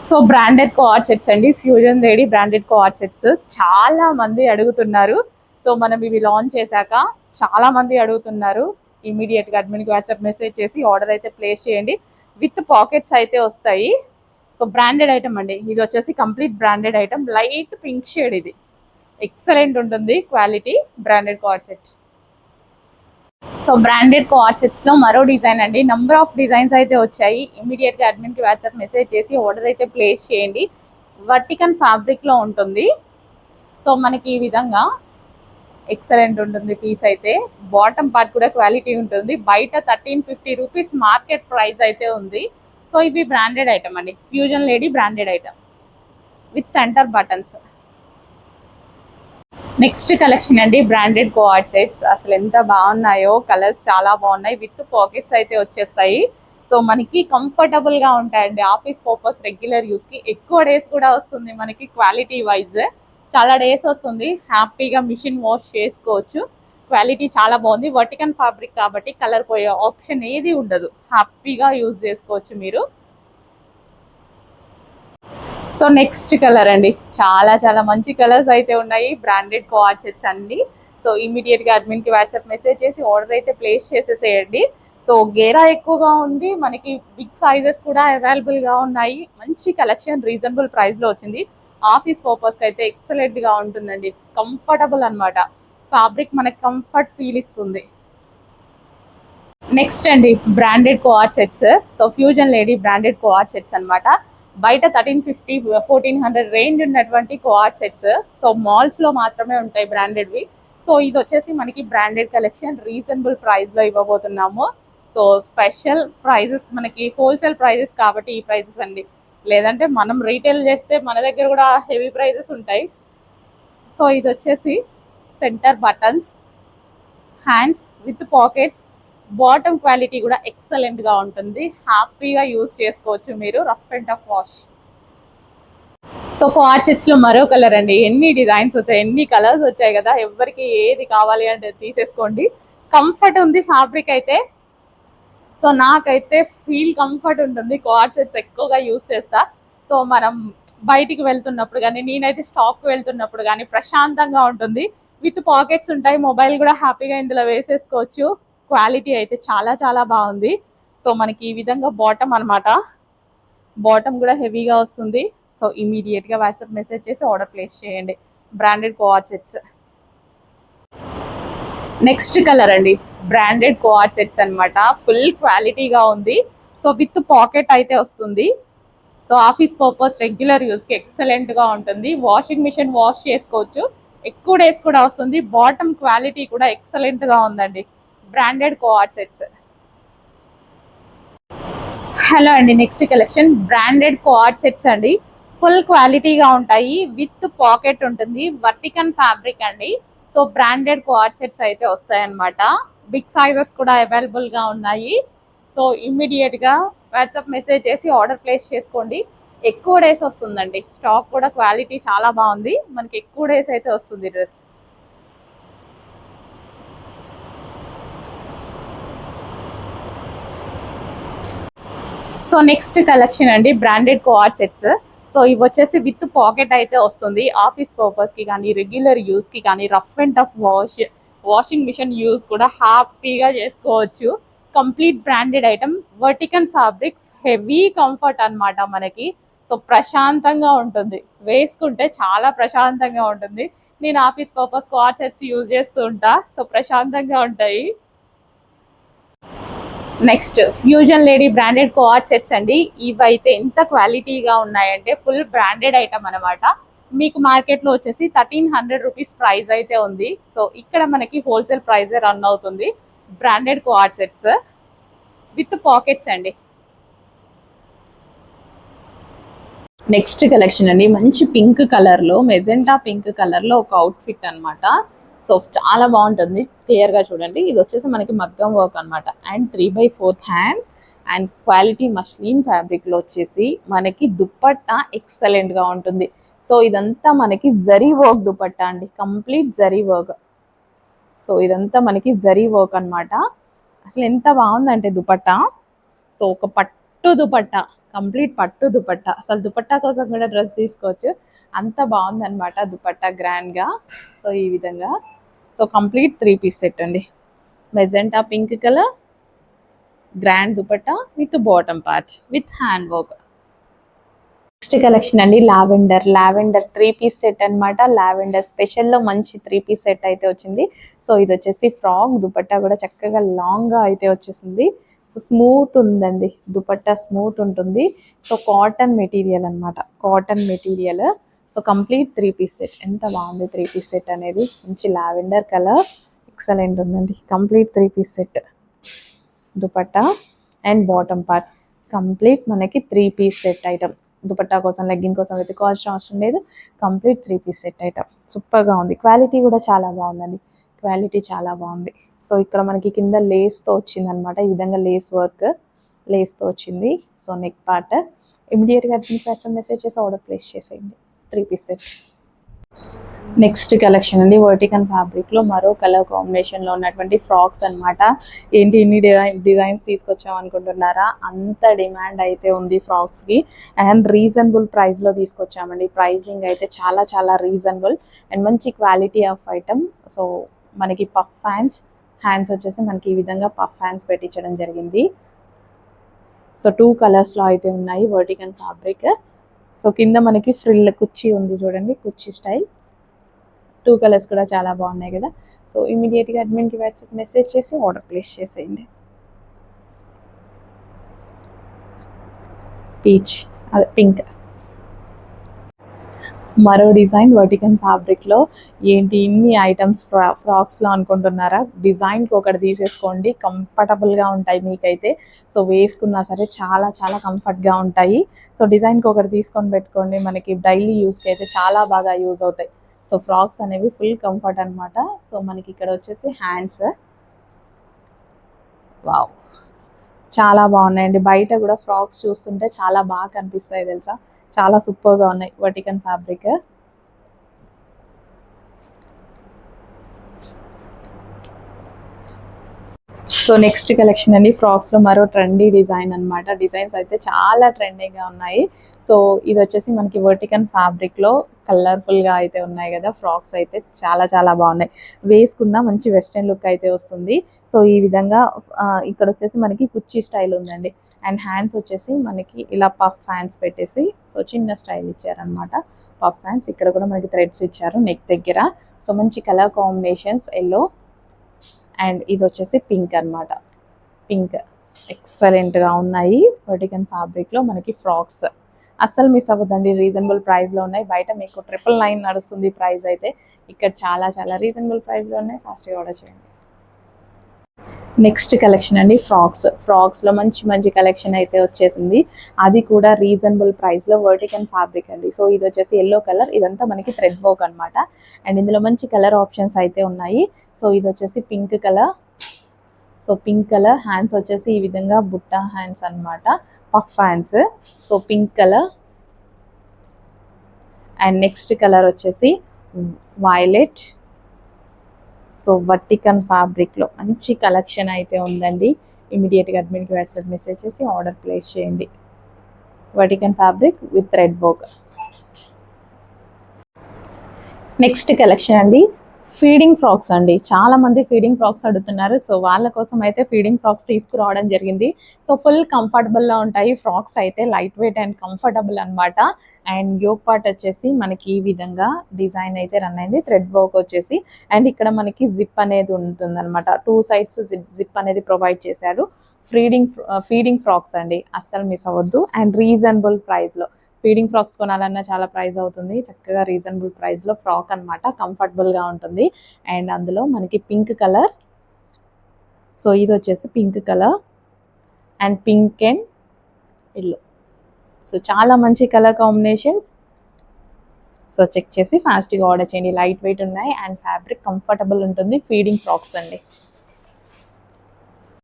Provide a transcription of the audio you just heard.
So branded co-ord sets అండి, fusion lady branded co-ord sets చాలా మంది అడుగుతున్నారు. సో మనం ఇవి లాంచ్ చేశాక చాలా మంది అడుగుతున్నారు. ఇమీడియట్ గా అడ్మిన్ కి వాట్సాప్ మెసేజ్ చేసి ఆర్డర్ అయితే ప్లేస్ చేయండి. విత్ పాకెట్స్ అయితే వస్తాయి. సో బ్రాండెడ్ ఐటమ్ అండి, ఇది వచ్చేసి complete branded item. Light pink shade, ఇది ఎక్సలెంట్ ఉంటుంది quality. Branded co-ord set. So branded co-ord sets లో మరో డిజైన్ అండి, నంబర్ ఆఫ్ డిజైన్స్ అయితే వచ్చాయి. ఇమీడియట్ గా అడ్మిన్ కి వాట్సాప్ మెసేజ్ చేసి ఆర్డర్ అయితే ప్లేస్ చేయండి. వర్టికన్ ఫ్యాబ్రిక్ లో ఉంటుంది. సో మనకి ఈ విధంగా ఎక్సలెంట్ ఉంటుంది పీస్ అయితే. బాటమ్ పార్ట్ కూడా క్వాలిటీ ఉంటుంది. బయట 1350 రూపీస్ మార్కెట్ ప్రైస్ అయితే ఉంది. సో ఇది బ్రాండెడ్ ఐటమ్ అండి, fusion lady branded item with centre buttons. Next collection అండి, బ్రాండెడ్ కోఆర్డ్ సెట్స్. అసలు ఎంత బాగున్నాయో, కలర్స్ చాలా బాగున్నాయి. విత్ పాకెట్స్ అయితే వచ్చేస్తాయి. సో మనకి కంఫర్టబుల్ గా ఉంటాయండి ఆఫీస్ పర్పస్, రెగ్యులర్ యూస్ కి. ఎక్కువ డేస్ కూడా వస్తుంది మనకి, క్వాలిటీ వైజ్ చాలా డేస్ వస్తుంది. హ్యాపీగా మిషన్ వాష్ చేసుకోవచ్చు. క్వాలిటీ చాలా బాగుంది. వర్టికన్ ఫ్యాబ్రిక్ కాబట్టి కలర్ పోయే ఆప్షన్ ఏది ఉండదు. హ్యాపీగా యూజ్ చేసుకోవచ్చు మీరు. సో నెక్స్ట్ కలర్ అండి, చాలా చాలా మంచి కలర్స్ అయితే ఉన్నాయి. బ్రాండెడ్ కోఆర్డ్ సెట్స్ అండి. సో ఇమీడియట్ గా అడ్మిన్ కి వాట్సాప్ మెసేజ్ చేసి ఆర్డర్ అయితే ప్లేస్ చేసేసేయండి. సో గేరా ఎక్కువగా ఉంది మనకి, బిగ్ సైజెస్ కూడా అవైలబుల్ గా ఉన్నాయి. మంచి కలెక్షన్, రీజనబుల్ ప్రైస్ లో వచ్చింది. ఆఫీస్ పర్పస్ కి అయితే ఎక్సలెంట్ గా ఉంటుందండి. కంఫర్టబుల్ అనమాట, ఫ్యాబ్రిక్ మనకి కంఫర్ట్ ఫీల్ ఇస్తుంది. నెక్స్ట్ అండి, branded co-ord sets. So fusion lady branded co-ord sets అనమాట. బయట 1350 1400 రేంజ్ ఉన్నటువంటి కోఆర్డ్ సెట్స్. సో మాల్స్ లో మాత్రమే ఉంటాయి బ్రాండెడ్వి. సో ఇది వచ్చేసి మనకి బ్రాండెడ్ కలెక్షన్, రీజనబుల్ ప్రైస్ లో ఇవ్వబోతున్నాము. సో స్పెషల్ ప్రైజెస్, మనకి హోల్సేల్ ప్రైజెస్ కాబట్టి ఈ ప్రైజెస్ అండి. లేదంటే మనం రీటైల్ చేస్తే మన దగ్గర కూడా హెవీ ప్రైజెస్ ఉంటాయి. సో ఇది వచ్చేసి centre buttons, hands with pockets. Bottom quality కూడా ఎక్సలెంట్ గా ఉంటుంది. హ్యాపీగా యూజ్ చేసుకోవచ్చు మీరు, rough and tough wash. So co-ord sets లో మరో కలర్ అండి. ఎన్ని డిజైన్స్ వచ్చాయి, ఎన్ని కలర్స్ వచ్చాయి కదా. ఎవరికి ఏది కావాలి అంటే తీసేసుకోండి. కంఫర్ట్ ఉంది ఫ్యాబ్రిక్ అయితే. సో నాకైతే ఫీల్ కంఫర్ట్ ఉంటుంది. కోఆర్డ్ సెట్స్ ఎక్కువగా యూజ్ చేస్తా. సో మనం బయటికి వెళ్తున్నప్పుడు కానీ, నేనైతే స్టాక్ వెళ్తున్నప్పుడు కానీ ప్రశాంతంగా ఉంటుంది. విత్ పాకెట్స్ ఉంటాయి, మొబైల్ కూడా హ్యాపీగా ఇందులో వేసేసుకోవచ్చు. క్వాలిటీ అయితే చాలా చాలా బాగుంది. సో మనకి ఈ విధంగా బాటమ్ అనమాట, బాటమ్ కూడా హెవీగా వస్తుంది. సో ఇమీడియట్ గా వాట్సాప్ మెసేజ్ చేసి ఆర్డర్ ప్లేస్ చేయండి. Branded co-ord sets. Next colour అండి, బ్రాండెడ్ కోఆర్డ్ సెట్స్ అనమాట. ఫుల్ క్వాలిటీగా ఉంది. సో విత్ పాకెట్ అయితే వస్తుంది. So office purpose, regular use కి ఎక్సలెంట్ గా ఉంటుంది. వాషింగ్ మిషన్ వాష్ చేసుకోవచ్చు. ఎక్కువ డేస్ కూడా వస్తుంది. బాటమ్ క్వాలిటీ కూడా ఎక్సలెంట్ గా ఉందండి. Branded co-ord sets. హలో అండి, next collection branded co-ord sets అండి. ఫుల్ క్వాలిటీగా ఉంటాయి. విత్ పాకెట్ ఉంటుంది. వర్టికన్ ఫ్యాబ్రిక్ అండి. సో బ్రాండెడ్ కోఆర్డ్ సెట్స్ అయితే వస్తాయన్నమాట. బిగ్ సైజెస్ కూడా అవైలబుల్ గా ఉన్నాయి. సో ఇమ్మీడియట్ గా వాట్సాప్ మెసేజ్ చేసి ఆర్డర్ ప్లేస్ చేసుకోండి. ఎక్కువ డేస్ వస్తుందండి. స్టాక్ కూడా క్వాలిటీ చాలా బాగుంది. మనకి ఎక్కువ డేస్ అయితే వస్తుంది డ్రెస్. సో నెక్స్ట్ కలెక్షన్ అండి, బ్రాండెడ్ కోఆర్డ్ సెట్స్. సో ఇవి వచ్చేసి విత్ పాకెట్ అయితే వస్తుంది. ఆఫీస్ పర్పస్ కి కానీ, రెగ్యులర్ యూస్ కి కానీ, rough and tough wash, washing machine use కూడా హ్యాపీగా చేసుకోవచ్చు. Complete branded item. వర్టికన్ ఫ్యాబ్రిక్, హెవీ కంఫర్ట్ అనమాట మనకి. సో ప్రశాంతంగా ఉంటుంది, వేసుకుంటే చాలా ప్రశాంతంగా ఉంటుంది. నేను office purpose co-ord sets use చేస్తూ ఉంటా. సో ప్రశాంతంగా ఉంటాయి. Next fusion lady branded co-ord sets అండి. ఇవైతే ఎంత క్వాలిటీగా ఉన్నాయంటే ఫుల్ బ్రాండెడ్ ఐటమ్ అనమాట. మీకు మార్కెట్లో వచ్చేసి 1300 రూపీస్ ప్రైస్ అయితే ఉంది. సో ఇక్కడ మనకి హోల్సేల్ ప్రైజే రన్ అవుతుంది. Branded co-ord sets with pockets అండి. నెక్స్ట్ కలెక్షన్ అండి, మంచి పింక్ కలర్ లో, మెజెంటా పింక్ కలర్ లో ఒక అవుట్ ఫిట్ అనమాట. సో చాలా బాగుంటుంది. క్లియర్ గా చూడండి. ఇది వచ్చేసి మనకి మగ్గం వర్క్ అనమాట. And 3/4 hands. And quality muslin fabric లో వచ్చేసి మనకి దుపట్టా ఎక్సలెంట్ గా ఉంటుంది. సో ఇదంతా మనకి జరీ వర్క్ దుపట్టా అండి, కంప్లీట్ జరీ వర్క్. సో ఇదంతా మనకి జరీ వర్క్ అనమాట. అసలు ఎంత బాగుందంటే దుపట్టా. సో ఒక పట్టు దుపట్టా, కంప్లీట్ పట్టు దుపట్టా, అసలు దుపట్టా కోసం కూడా డ్రెస్ తీసుకోవచ్చు, అంత బాగుందన్నమాట దుపట్టా గ్రాండ్గా. సో ఈ విధంగా, సో కంప్లీట్ 3 పీస్ సెట్ అండి. Magenta pink colour, grand dupatta with bottom part with hand work. Next collection అండి లావెండర్ 3 పీస్ సెట్ అనమాట. లావెండర్ స్పెషల్లో మంచి 3 పీస్ సెట్ అయితే వచ్చింది. సో ఇది వచ్చేసి ఫ్రాక్, దుపట్టా కూడా చక్కగా లాంగ్గా అయితే వచ్చేసింది. సో స్మూత్ ఉందండి, దుపట్టా స్మూత్ ఉంటుంది. సో కాటన్ మెటీరియల్ అనమాట, cotton material. So complete 3 piece set. ఎంత బాగుంది 3 పీస్ సెట్ అనేది, మంచి లావెండర్ కలర్, ఎక్సలెంట్ ఉందండి. Complete 3 piece set, dupatta and bottom part, complete మనకి 3 పీస్ సెట్ ఐటమ్. దుపట్టా కోసం, లెగ్గిన్ కోసం వెతుకోవాల్సిన అవసరం లేదు. Complete 3 piece set item. సూపర్గా ఉంది, క్వాలిటీ కూడా చాలా బాగుందండి, క్వాలిటీ చాలా బాగుంది. సో ఇక్కడ మనకి కింద లేస్తో వచ్చింది అనమాట, ఈ విధంగా లేస్ వర్క్, లేస్తో వచ్చింది. So neck part. ఇమీడియట్గా అడ్మిన్ మెసేజ్ చేసి ఆర్డర్ ప్లేస్ చేసేయండి. 3 పీస్ సెట్. నెక్స్ట్ కలెక్షన్ అండి వర్టికన్ ఫ్యాబ్రిక్లో మరో కలర్ కాంబినేషన్లో ఉన్నటువంటి ఫ్రాక్స్ అనమాట. ఏంటి ఇన్ని డిజైన్స్ తీసుకొచ్చాం అనుకుంటున్నారా, అంత డిమాండ్ అయితే ఉంది ఫ్రాక్స్కి. అండ్ రీజనబుల్ ప్రైస్లో తీసుకొచ్చామండి. ప్రైజింగ్ అయితే చాలా చాలా రీజనబుల్ అండ్ మంచి క్వాలిటీ ఆఫ్ ఐటమ్. సో మనకి పఫ్ హ్యాండ్స్ వచ్చేసి మనకి ఈ విధంగా పఫ్ హ్యాండ్స్ పెట్టించడం జరిగింది. సో 2 కలర్స్లో అయితే ఉన్నాయి వర్టికన్ ఫ్యాబ్రిక్. సో కింద మనకి ఫ్రిల్ కుర్చీ ఉంది చూడండి, కుర్చీ స్టైల్. 2 కలర్స్ కూడా చాలా బాగున్నాయి కదా. సో ఇమీడియట్గా అడ్మిన్కి వాట్సాప్ మెసేజ్ చేసి ఆర్డర్ ప్లేస్ చేసేయండి. పీచ్, అదే పింక్. మరో డిజైన్ వర్టికన్ ఫ్యాబ్రిక్లో. ఏంటి ఇన్ని ఐటమ్స్ ఫ్రాక్స్లో అనుకుంటున్నారా, డిజైన్కి ఒకటి తీసేసుకోండి, కంఫర్టబుల్గా ఉంటాయి మీకైతే. సో వేసుకున్నా సరే చాలా చాలా కంఫర్ట్గా ఉంటాయి. సో డిజైన్కి ఒకటి తీసుకొని పెట్టుకోండి, మనకి డైలీ యూస్కి అయితే చాలా బాగా యూజ్ అవుతాయి. సో ఫ్రాక్స్ అనేవి ఫుల్ కంఫర్ట్ అనమాట. సో మనకి ఇక్కడ వచ్చేసి హ్యాండ్స్, వావ్ చాలా బాగున్నాయండి. బయట కూడా ఫ్రాక్స్ చూస్తుంటే చాలా బాగా కనిపిస్తాయి తెలుసా, చాలా సూపర్గా ఉన్నాయి వర్టికన్ ఫ్యాబ్రిక్. సో నెక్స్ట్ కలెక్షన్ అండి ఫ్రాక్స్లో మరో ట్రెండీ డిజైన్ అనమాట. డిజైన్స్ అయితే చాలా ట్రెండీగా ఉన్నాయి. సో ఇది వచ్చేసి మనకి వర్టికన్ ఫ్యాబ్రిక్లో కలర్ఫుల్గా అయితే ఉన్నాయి కదా ఫ్రాక్స్, అయితే చాలా చాలా బాగున్నాయి. వేసుకున్న మంచి వెస్ట్రన్ లుక్ అయితే వస్తుంది. సో ఈ విధంగా ఇక్కడ వచ్చేసి మనకి కుర్చీ స్టైల్ ఉందండి. అండ్ హ్యాండ్స్ వచ్చేసి మనకి ఇలా పఫ్ హ్యాండ్స్ పెట్టేసి సో చిన్న స్టైల్ ఇచ్చారనమాట. పఫ్ హ్యాండ్స్, ఇక్కడ కూడా మనకి థ్రెడ్స్ ఇచ్చారు నెక్ దగ్గర. సో మంచి కలర్ కాంబినేషన్స్, ఎల్లో అండ్ ఇది వచ్చేసి పింక్ అనమాట. పింక్ ఎక్సలెంట్గా ఉన్నాయి వర్టికన్ ఫ్యాబ్రిక్లో మనకి ఫ్రాక్స్. అస్సలు మిస్ అవ్వద్దండి, రీజనబుల్ ప్రైస్లో ఉన్నాయి. బయట మీకు 999 నడుస్తుంది ప్రైస్, అయితే ఇక్కడ చాలా చాలా రీజనబుల్ ప్రైస్లో ఉన్నాయి. ఫాస్ట్గా ఆర్డర్ చేయండి. నెక్స్ట్ కలెక్షన్ అండి ఫ్రాక్స్లో మంచి మంచి కలెక్షన్ అయితే వచ్చేసింది, అది కూడా రీజనబుల్ ప్రైస్లో వర్టికన్ ఫ్యాబ్రిక్ అండి. సో ఇది వచ్చేసి ఎల్లో కలర్, ఇదంతా మనకి థ్రెడ్ వర్క్ అనమాట. అండ్ ఇందులో మంచి కలర్ ఆప్షన్స్ అయితే ఉన్నాయి. సో ఇది వచ్చేసి pink colour. So pink colour hands వచ్చేసి ఈ విధంగా బుట్ట హ్యాండ్స్ అనమాట, puff hands. So pink colour. And next colour వచ్చేసి వైలెట్. సో వర్టికన్ ఫ్యాబ్రిక్లో మంచి కలెక్షన్ అయితే ఉందండి. ఇమీడియట్గా అడ్మిన్కి వాట్సాప్ మెసేజ్ చేసి ఆర్డర్ ప్లేస్ చేయండి. వర్టికన్ fabric with thread work. Next collection అండి ఫీడింగ్ ఫ్రాక్స్ అండి. చాలా మంది ఫీడింగ్ ఫ్రాక్స్ అడుగుతున్నారు. సో వాళ్ళ కోసం అయితే ఫీడింగ్ ఫ్రాక్స్ తీసుకురావడం జరిగింది. సో ఫుల్ కంఫర్టబుల్గా ఉంటాయి ఫ్రాక్స్ అయితే, లైట్ వెయిట్ అండ్ కంఫర్టబుల్ అనమాట. అండ్ యోక్ పార్ట్ వచ్చేసి మనకి ఈ విధంగా డిజైన్ అయితే రన్ అయింది, థ్రెడ్ వర్క్ వచ్చేసి. అండ్ ఇక్కడ మనకి జిప్ అనేది ఉంటుంది అనమాట, 2 sides జిప్ అనేది ప్రొవైడ్ చేశారు. ఫీడింగ్ ఫ్రాక్స్ అండి, అస్సలు మిస్ అవ్వద్దు. అండ్ రీజనబుల్ ప్రైస్లో, ఫీడింగ్ ఫ్రాక్స్ కొనాలన్నా చాలా ప్రైస్ అవుతుంది, చక్కగా రీజనబుల్ ప్రైస్లో ఫ్రాక్ అనమాట, కంఫర్టబుల్గా ఉంటుంది. అండ్ అందులో మనకి పింక్ కలర్. సో ఇది వచ్చేసి pink colour and pink and yellow. So చాలా మంచి కలర్ కాంబినేషన్స్. సో చెక్ చేసి ఫాస్ట్గా ఆర్డర్ చేయండి. లైట్ వెయిట్ ఉన్నాయి అండ్ ఫ్యాబ్రిక్ కంఫర్టబుల్ ఉంటుంది. ఫీడింగ్ ఫ్రాక్స్ అండి.